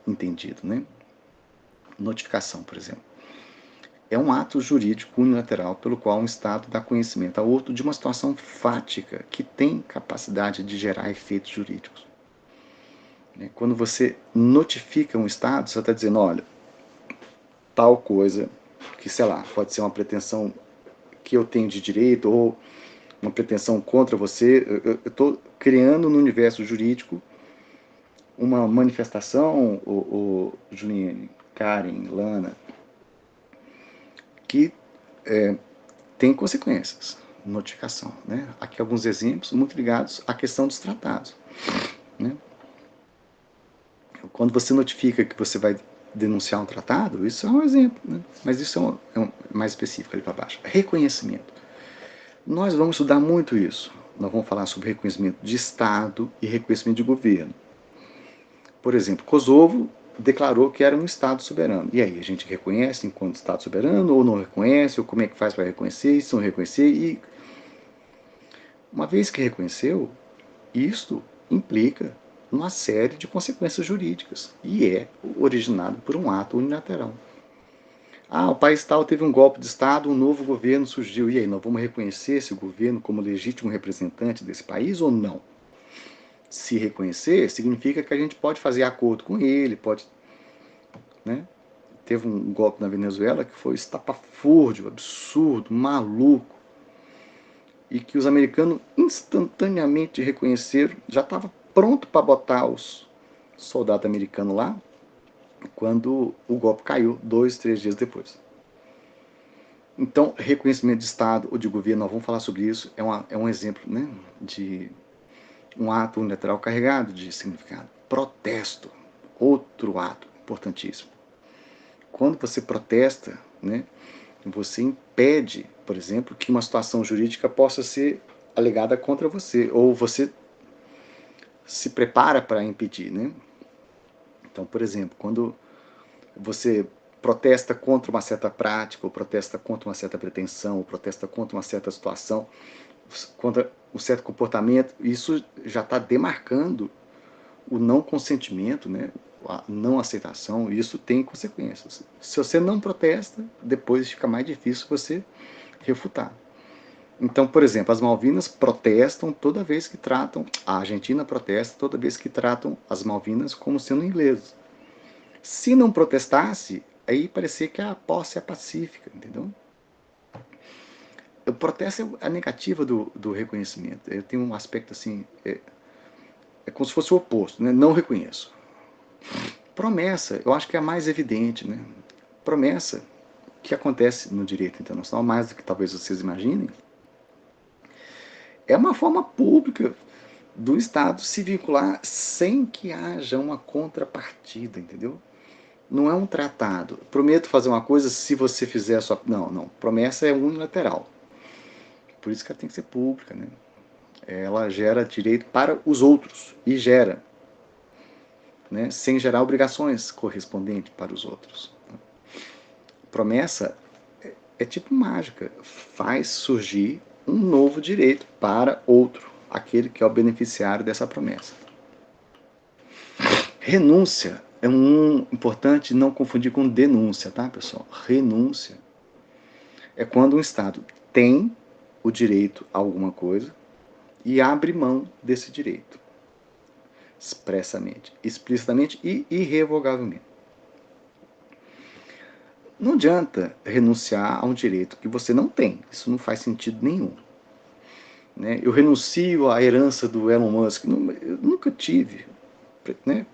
entendido, né? Notificação, por exemplo. É um ato jurídico unilateral pelo qual um Estado dá conhecimento ao outro de uma situação fática que tem capacidade de gerar efeitos jurídicos. Quando você notifica um Estado, você está dizendo, olha, tal coisa, que sei lá, pode ser uma pretensão que eu tenho de direito ou uma pretensão contra você, eu estou criando no universo jurídico uma manifestação, o Juliane, Karen, Lana, que tem consequências, notificação. Né? Aqui alguns exemplos muito ligados à questão dos tratados. Né? Quando você notifica que você vai denunciar um tratado, isso é um exemplo, né? Mas isso é um mais específico ali para baixo. Reconhecimento. Nós vamos estudar muito isso. Nós vamos falar sobre reconhecimento de Estado e reconhecimento de governo. Por exemplo, Kosovo declarou que era um Estado soberano. E aí, a gente reconhece enquanto Estado soberano ou não reconhece? Ou como é que faz para reconhecer? E se não reconhecer? E uma vez que reconheceu, isto implica uma série de consequências jurídicas e é originado por um ato unilateral. Ah, o país tal teve um golpe de Estado, um novo governo surgiu. E aí, nós vamos reconhecer esse governo como legítimo representante desse país ou não? Se reconhecer, significa que a gente pode fazer acordo com ele, pode. Né? Teve um golpe na Venezuela que foi estapafúrdio, absurdo, maluco, e que os americanos instantaneamente reconheceram, já estava pronto para botar os soldados americanos lá, quando o golpe caiu, 2, 3 dias depois. Então, reconhecimento de Estado ou de governo, nós vamos falar sobre isso, é um exemplo, né, de um ato unilateral carregado de significado. Protesto, outro ato importantíssimo. Quando você protesta, né, você impede, por exemplo, que uma situação jurídica possa ser alegada contra você, ou você se prepara para impedir, né? Então, por exemplo, quando você protesta contra uma certa prática, ou protesta contra uma certa pretensão, ou protesta contra uma certa situação, contra um certo comportamento, isso já está demarcando o não consentimento, né? A não aceitação, isso tem consequências. Se você não protesta, depois fica mais difícil você refutar. Então, por exemplo, as Malvinas protestam toda vez que tratam, a Argentina protesta toda vez que tratam as Malvinas como sendo inglesas. Se não protestasse, aí parecia que a posse é pacífica, entendeu? O protesto é a negativa do reconhecimento. Eu tenho um aspecto assim, é como se fosse o oposto, né? Não reconheço. Promessa, eu acho que é a mais evidente, né? Promessa, que acontece no direito internacional, mais do que talvez vocês imaginem, é uma forma pública do Estado se vincular sem que haja uma contrapartida, entendeu? Não é um tratado. Prometo fazer uma coisa se você fizer a sua. Não, não. Promessa é unilateral. Por isso que ela tem que ser pública, né? Ela gera direito para os outros e gera, né? Sem gerar obrigações correspondentes para os outros. Promessa é tipo mágica, faz surgir um novo direito para outro, aquele que é o beneficiário dessa promessa. Renúncia é importante não confundir com denúncia, tá, pessoal? Renúncia é quando um Estado tem o direito a alguma coisa e abre mão desse direito, expressamente, explicitamente e irrevogavelmente. Não adianta renunciar a um direito que você não tem, isso não faz sentido nenhum. Né? Eu renuncio à herança do Elon Musk, eu nunca tive, né?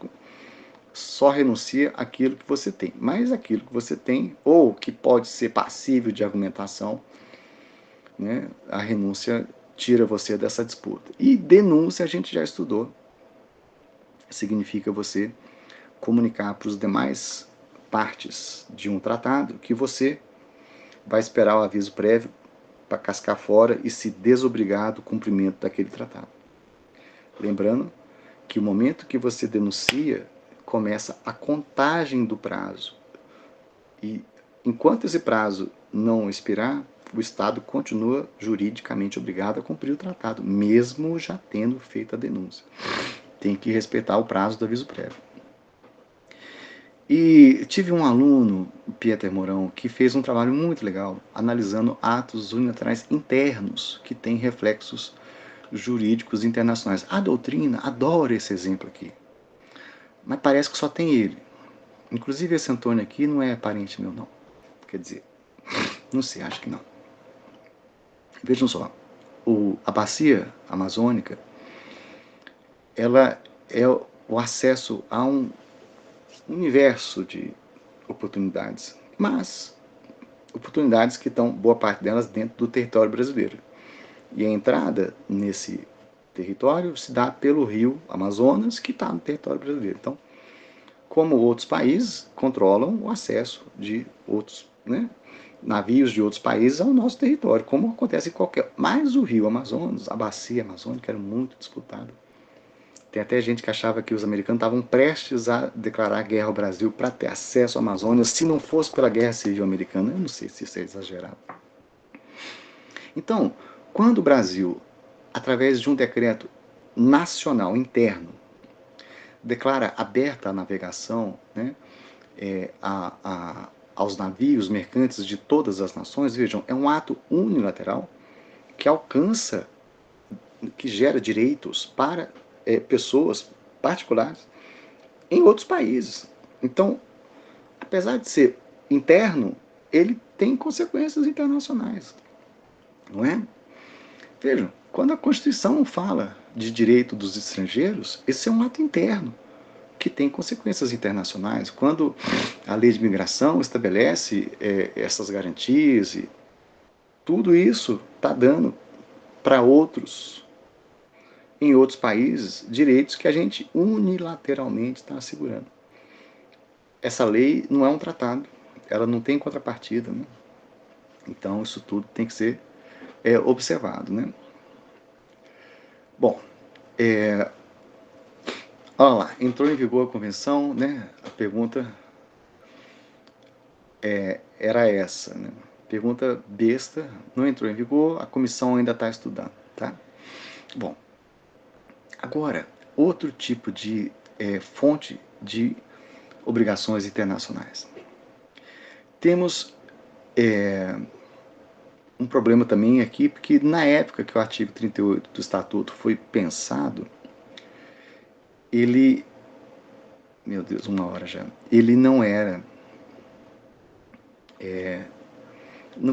Só renuncia aquilo que você tem, mas aquilo que você tem, ou que pode ser passível de argumentação, né? A renúncia tira você dessa disputa. E denúncia a gente já estudou, significa você comunicar para os demais partes de um tratado que você vai esperar o aviso prévio para cascar fora e se desobrigar do cumprimento daquele tratado. Lembrando que o momento que você denuncia, começa a contagem do prazo. E enquanto esse prazo não expirar, o Estado continua juridicamente obrigado a cumprir o tratado, mesmo já tendo feito a denúncia. Tem que respeitar o prazo do aviso prévio. E tive um aluno, Pieter Mourão, que fez um trabalho muito legal, analisando atos unilaterais internos que têm reflexos jurídicos internacionais. A doutrina adora esse exemplo aqui, mas parece que só tem ele. Inclusive esse Antônio aqui não é parente meu, não. Quer dizer, não sei, acho que não. Vejam só, a bacia amazônica, ela é o acesso a um universo de oportunidades, mas oportunidades que estão, boa parte delas, dentro do território brasileiro. E a entrada nesse território se dá pelo rio Amazonas, que está no território brasileiro. Então, como outros países controlam o acesso de outros, né, navios de outros países ao nosso território, como acontece em qualquer. Mas o rio Amazonas, a bacia amazônica, era muito disputada. Tem até gente que achava que os americanos estavam prestes a declarar guerra ao Brasil para ter acesso à Amazônia, se não fosse pela Guerra Civil Americana. Eu não sei se isso é exagerado. Então, quando o Brasil, através de um decreto nacional interno, declara aberta a navegação, né, aos navios mercantes de todas as nações, vejam, é um ato unilateral que alcança, que gera direitos para pessoas particulares em outros países. Então, apesar de ser interno, ele tem consequências internacionais, não é? Vejam, quando a Constituição fala de direito dos estrangeiros, esse é um ato interno que tem consequências internacionais. Quando a lei de migração estabelece essas garantias, e tudo isso está dando para outros, em outros países, direitos que a gente unilateralmente está assegurando. Essa lei não é um tratado, ela não tem contrapartida, né? Então isso tudo tem que ser observado, né? Bom, Olha lá, entrou em vigor a convenção, né? A pergunta era essa, né? Pergunta besta, não entrou em vigor, a comissão ainda está estudando, tá? Bom, agora, outro tipo de fonte de obrigações internacionais. Temos um problema também aqui, porque na época que o artigo 38 do Estatuto foi pensado, ele, meu Deus, uma hora já, ele não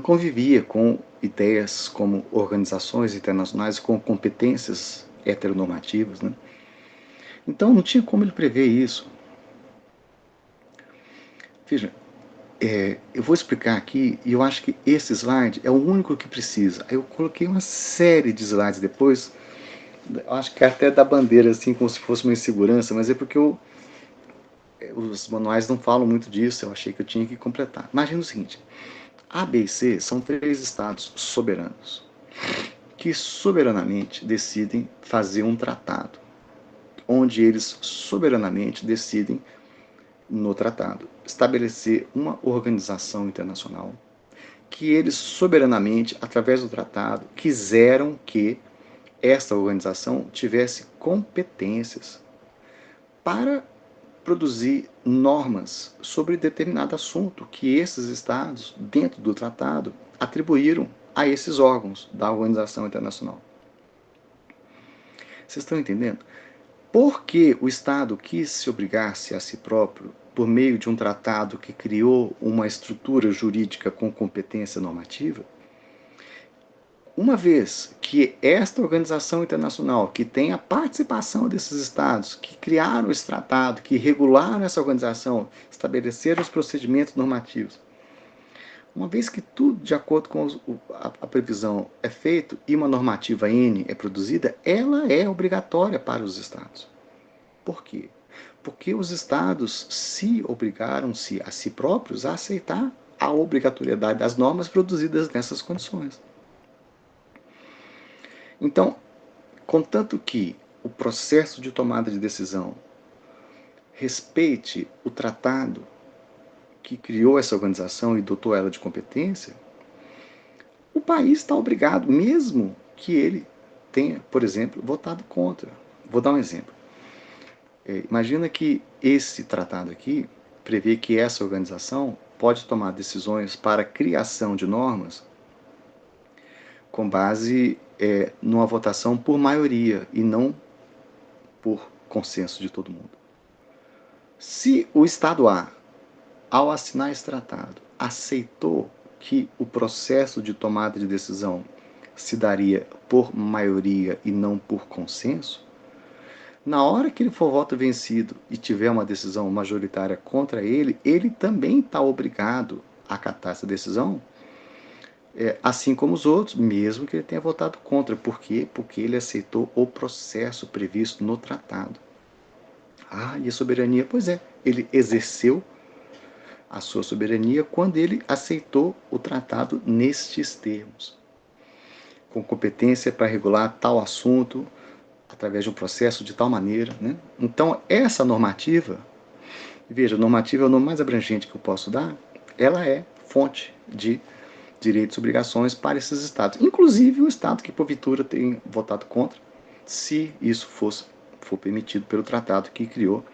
convivia com ideias como organizações internacionais com competências heteronormativas, né? Então não tinha como ele prever isso. Veja, eu vou explicar aqui e eu acho que esse slide é o único que precisa. Eu coloquei uma série de slides depois, eu acho que até da bandeira, assim, como se fosse uma insegurança, mas é porque os manuais não falam muito disso, eu achei que eu tinha que completar. Imagina o seguinte, A, B e C são três estados soberanos, que soberanamente decidem fazer um tratado, onde eles soberanamente decidem, no tratado, estabelecer uma organização internacional, que eles soberanamente, através do tratado, quiseram que esta organização tivesse competências para produzir normas sobre determinado assunto que esses estados, dentro do tratado, atribuíram a esses órgãos da organização internacional. Vocês estão entendendo? Porque o Estado quis se obrigar-se a si próprio por meio de um tratado que criou uma estrutura jurídica com competência normativa, uma vez que esta organização internacional, que tem a participação desses estados, que criaram esse tratado, que regularam essa organização, estabeleceram os procedimentos normativos, uma vez que tudo de acordo com a previsão é feito e uma normativa N é produzida, ela é obrigatória para os estados. Por quê? Porque os estados se obrigaram-se a si próprios a aceitar a obrigatoriedade das normas produzidas nessas condições. Então, contanto que o processo de tomada de decisão respeite o tratado que criou essa organização e dotou ela de competência, o país está obrigado, mesmo que ele tenha, por exemplo, votado contra. Vou dar um exemplo. Imagina que esse tratado aqui prevê que essa organização pode tomar decisões para a criação de normas com base numa votação por maioria e não por consenso de todo mundo. Se o Estado A, ao assinar esse tratado, aceitou que o processo de tomada de decisão se daria por maioria e não por consenso, na hora que ele for voto vencido e tiver uma decisão majoritária contra ele, ele também está obrigado a acatar essa decisão, assim como os outros, mesmo que ele tenha votado contra. Por quê? Porque ele aceitou o processo previsto no tratado. Ah, e a soberania? Pois é, ele exerceu a sua soberania quando ele aceitou o tratado nestes termos, com competência para regular tal assunto através de um processo de tal maneira, né? Então, essa normativa, veja, normativa é o nome mais abrangente que eu posso dar, ela é fonte de direitos e obrigações para esses estados, inclusive o estado que porventura tem votado contra, se isso for permitido pelo tratado que criou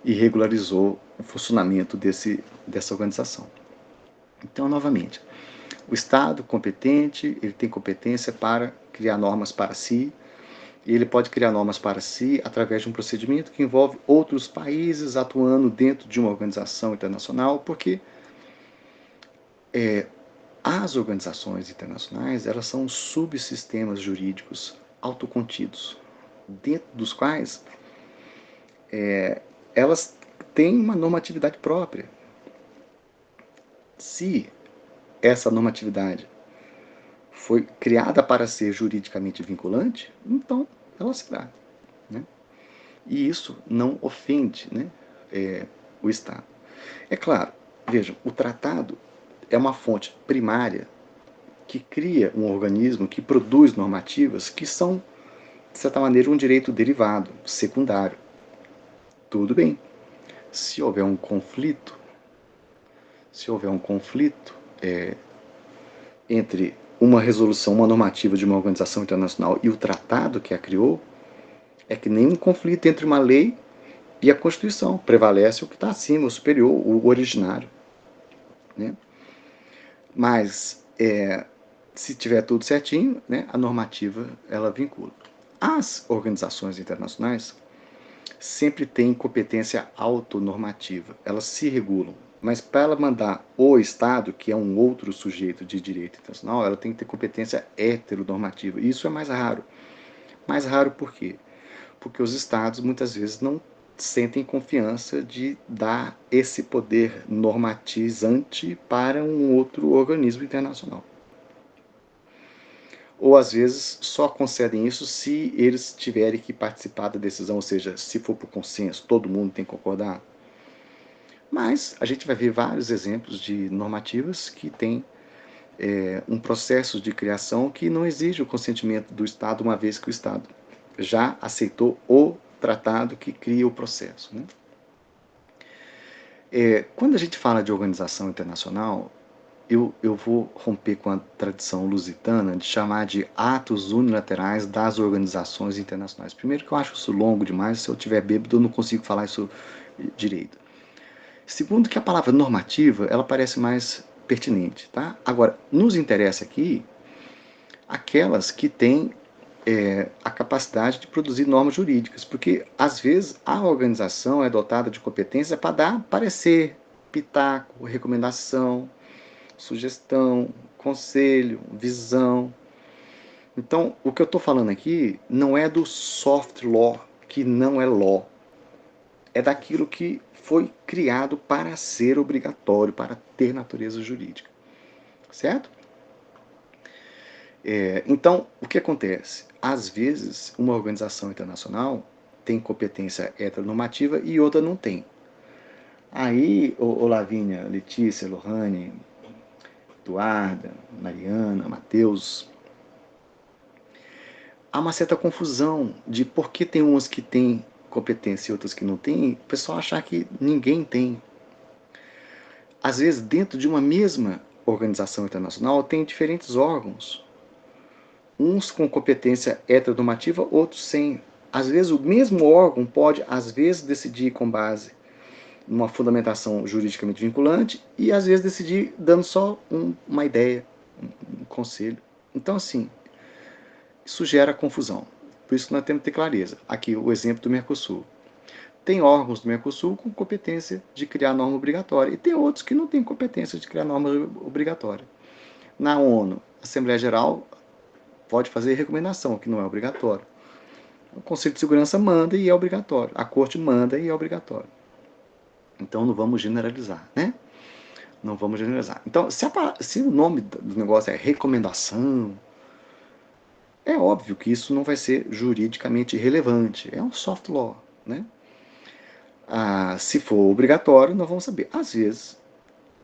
e regularizou o funcionamento dessa organização. Então, novamente, o Estado competente, ele tem competência para criar normas para si, e ele pode criar normas para si através de um procedimento que envolve outros países atuando dentro de uma organização internacional, porque as organizações internacionais, elas são subsistemas jurídicos autocontidos, dentro dos quais elas têm uma normatividade própria. Se essa normatividade foi criada para ser juridicamente vinculante, então ela será. Né? E isso não ofende, né, o Estado. É claro, vejam, o tratado é uma fonte primária que cria um organismo que produz normativas que são, de certa maneira, um direito derivado, secundário. tudo bem. Se houver um conflito, se houver um conflito entre uma resolução, uma normativa de uma organização internacional e o tratado que a criou, é que nenhum conflito entre uma lei e a Constituição. Prevalece o que está acima, o superior, o originário. Né? Mas, se tiver tudo certinho, né, a normativa ela vincula. As organizações internacionais sempre têm competência autonormativa, elas se regulam. Mas para ela mandar o Estado, que é um outro sujeito de direito internacional, ela tem que ter competência heteronormativa. E isso é mais raro. Mais raro por quê? Porque os Estados muitas vezes não sentem confiança de dar esse poder normatizante para um outro organismo internacional. Ou às vezes só concedem isso se eles tiverem que participar da decisão, ou seja, se for por consenso, todo mundo tem que concordar. Mas a gente vai ver vários exemplos de normativas que têm um processo de criação que não exige o consentimento do Estado, uma vez que o Estado já aceitou o tratado que cria o processo. Né? Quando a gente fala de organização internacional, eu vou romper com a tradição lusitana de chamar de atos unilaterais das organizações internacionais. Primeiro que eu acho isso longo demais, se eu tiver bêbado eu não consigo falar isso direito. Segundo que a palavra normativa, ela parece mais pertinente, tá? Agora, nos interessa aqui aquelas que têm a capacidade de produzir normas jurídicas, porque às vezes a organização é dotada de competência para dar parecer, pitaco, recomendação, sugestão, conselho, visão. Então, o que eu estou falando aqui não é do soft law, que não é law. É daquilo que foi criado para ser obrigatório, para ter natureza jurídica. Certo? Então, o que acontece? Às vezes, uma organização internacional tem competência heteronormativa e outra não tem. Aí, Lavínia, Letícia, Lohane, Eduarda, Mariana, Matheus, há uma certa confusão de por que tem umas que têm competência e outras que não têm, o pessoal achar que ninguém tem. Às vezes, dentro de uma mesma organização internacional, tem diferentes órgãos. Uns com competência heteronormativa, outros sem. Às vezes, o mesmo órgão pode, às vezes, decidir com base numa fundamentação juridicamente vinculante e, às vezes, decidir dando só uma ideia, um conselho. Então, assim, isso gera confusão. Por isso que nós temos que ter clareza. Aqui, o exemplo do Mercosul. Tem órgãos do Mercosul com competência de criar norma obrigatória e tem outros que não têm competência de criar norma obrigatória. Na ONU, a Assembleia Geral pode fazer recomendação, que não é obrigatório. O Conselho de Segurança manda e é obrigatório. A Corte manda e é obrigatório. Então não vamos generalizar, né? Não vamos generalizar. Então, se o nome do negócio é recomendação, é óbvio que isso não vai ser juridicamente relevante. É um soft law, né? Se for obrigatório, nós vamos saber. Às vezes,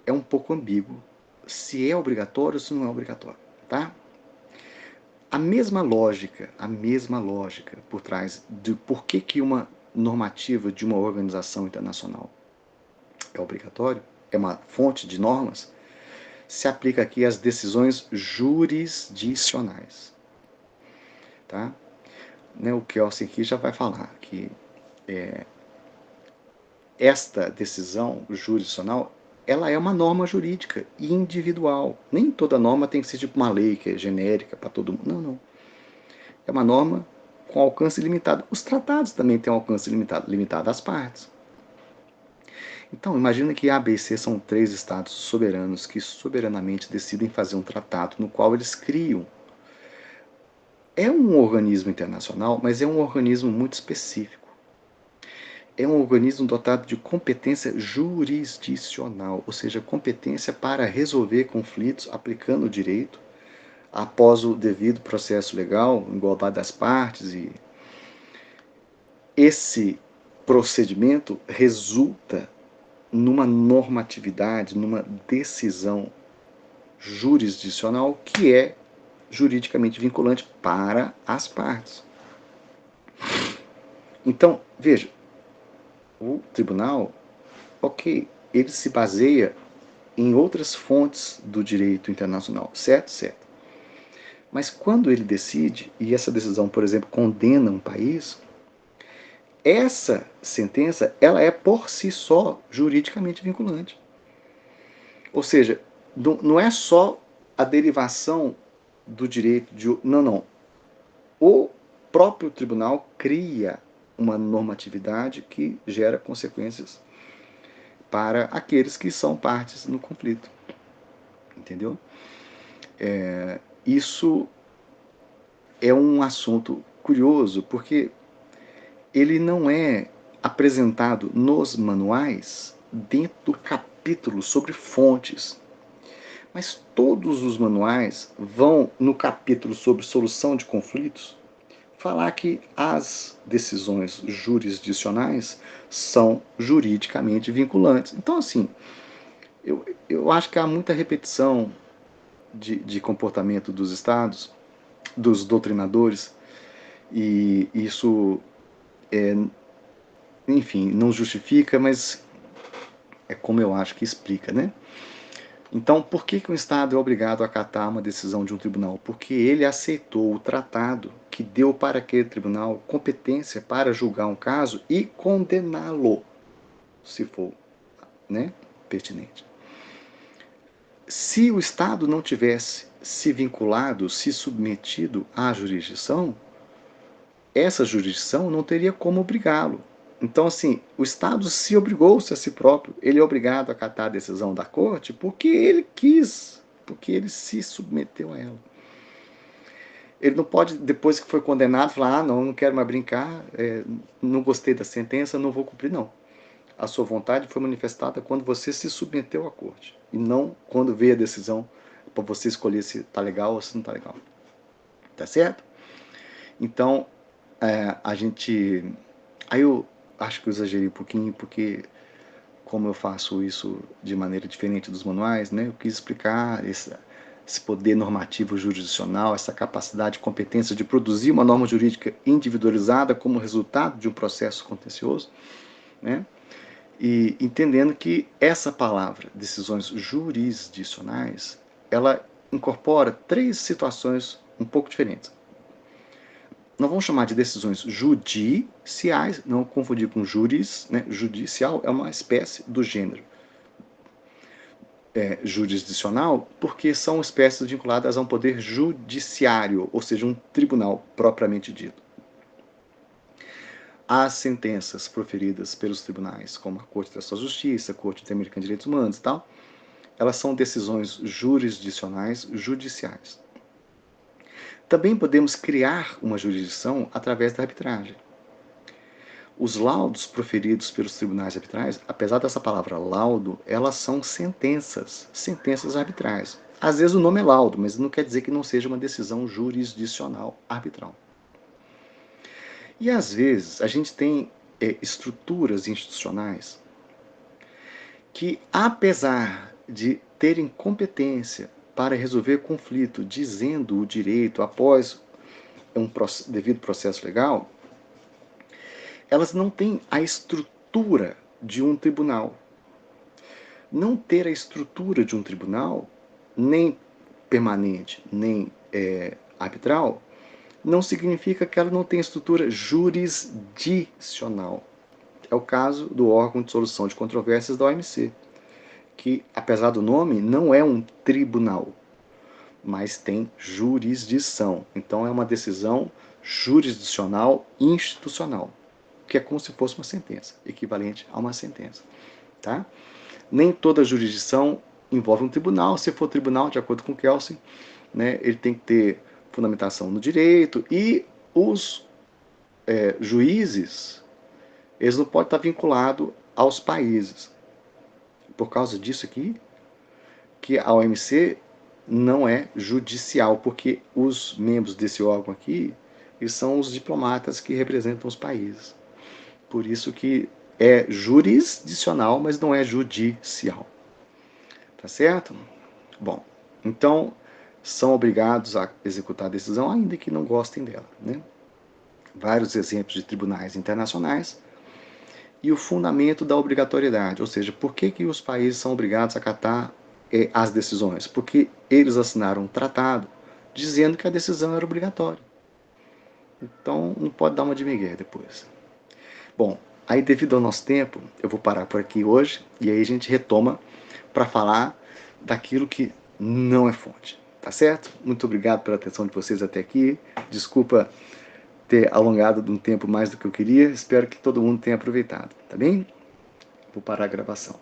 é um pouco ambíguo se é obrigatório ou se não é obrigatório, tá? A mesma lógica por trás de por que uma normativa de uma organização internacional é obrigatório, é uma fonte de normas, se aplica aqui às decisões jurisdicionais. Tá? Né, o Kelsen aqui já vai falar que esta decisão jurisdicional ela é uma norma jurídica individual. Nem toda norma tem que ser tipo uma lei que é genérica para todo mundo. Não, não. É uma norma com alcance limitado. Os tratados também têm um alcance limitado, limitado às partes. Então, imagina que A, B e C são 3 estados soberanos que soberanamente decidem fazer um tratado no qual eles criam. É um organismo internacional, mas é um organismo muito específico. É um organismo dotado de competência jurisdicional, ou seja, competência para resolver conflitos aplicando o direito após o devido processo legal, igualdade das partes. E esse procedimento resulta numa normatividade, numa decisão jurisdicional que é juridicamente vinculante para as partes. Então, veja, O tribunal, ok, ele se baseia em outras fontes do direito internacional, certo? Certo. Mas quando ele decide, e essa decisão, por exemplo, condena um país, essa sentença, ela é por si só juridicamente vinculante. Ou seja, não é só a derivação do direito de. Não, não. O próprio tribunal cria uma normatividade que gera consequências para aqueles que são partes no conflito. Entendeu? Isso é um assunto curioso, porque ele não é apresentado nos manuais dentro do capítulo sobre fontes. Mas todos os manuais vão, no capítulo sobre solução de conflitos, falar que as decisões jurisdicionais são juridicamente vinculantes. Então, assim, eu acho que há muita repetição de comportamento dos estados, dos doutrinadores, e isso, enfim, não justifica, mas é como eu acho que explica, né? Então, por que um Estado é obrigado a acatar uma decisão de um tribunal? Porque ele aceitou o tratado que deu para aquele tribunal competência para julgar um caso e condená-lo, se for, né, pertinente. Se o Estado não tivesse se vinculado, se submetido à jurisdição, essa jurisdição não teria como obrigá-lo. Então, assim, o Estado se obrigou-se a si próprio. Ele é obrigado a acatar a decisão da corte porque ele quis, porque ele se submeteu a ela. Ele não pode, depois que foi condenado, falar: ah, não quero mais brincar, não gostei da sentença, não vou cumprir, não. A sua vontade foi manifestada quando você se submeteu à corte, e não quando veio a decisão para você escolher se está legal ou se não está legal. Tá certo? Então, a gente. Aí eu acho que eu exagerei um pouquinho, porque como eu faço isso de maneira diferente dos manuais, né, eu quis explicar esse poder normativo jurisdicional, essa capacidade e competência de produzir uma norma jurídica individualizada como resultado de um processo contencioso, né, e entendendo que essa palavra, decisões jurisdicionais, ela incorpora três situações um pouco diferentes. Nós vamos chamar de decisões judiciais, não confundir com juris, né? Judicial é uma espécie do gênero jurisdicional, porque são espécies vinculadas a um poder judiciário, ou seja, um tribunal propriamente dito. As sentenças proferidas pelos tribunais, como a Corte da Justiça, a Corte Interamericana de Direitos Humanos e tal, elas são decisões jurisdicionais judiciais. Também podemos criar uma jurisdição através da arbitragem. Os laudos proferidos pelos tribunais arbitrais, apesar dessa palavra laudo, elas são sentenças, sentenças arbitrais. Às vezes o nome é laudo, mas não quer dizer que não seja uma decisão jurisdicional arbitral. E às vezes a gente tem estruturas institucionais que, apesar de terem competência para resolver conflito, dizendo o direito após um devido processo legal, elas não têm a estrutura de um tribunal. Não ter a estrutura de um tribunal, nem permanente, nem arbitral, não significa que ela não tem estrutura jurisdicional. É o caso do órgão de solução de controvérsias da OMC, que, apesar do nome, não é um tribunal, mas tem jurisdição. Então, é uma decisão jurisdicional institucional, que é como se fosse uma sentença, equivalente a uma sentença. Tá? Nem toda jurisdição envolve um tribunal. Se for tribunal, de acordo com Kelsen, né, ele tem que ter fundamentação no direito, e os juízes, eles não podem estar vinculados aos países. Por causa disso aqui, que a OMC não é judicial, porque os membros desse órgão aqui, eles são os diplomatas que representam os países. Por isso que é jurisdicional, mas não é judicial. Tá certo? Bom, então são obrigados a executar a decisão, ainda que não gostem dela, né? Vários exemplos de tribunais internacionais e o fundamento da obrigatoriedade, ou seja, por que, que os países são obrigados a acatar as decisões? Porque eles assinaram um tratado dizendo que a decisão era obrigatória. Então, não pode dar uma de migué depois. Bom, aí devido ao nosso tempo, eu vou parar por aqui hoje e aí a gente retoma para falar daquilo que não é fonte. Tá certo? Muito obrigado pela atenção de vocês até aqui. Desculpa ter alongado de um tempo mais do que eu queria. Espero que todo mundo tenha aproveitado. Tá bem? Vou parar a gravação.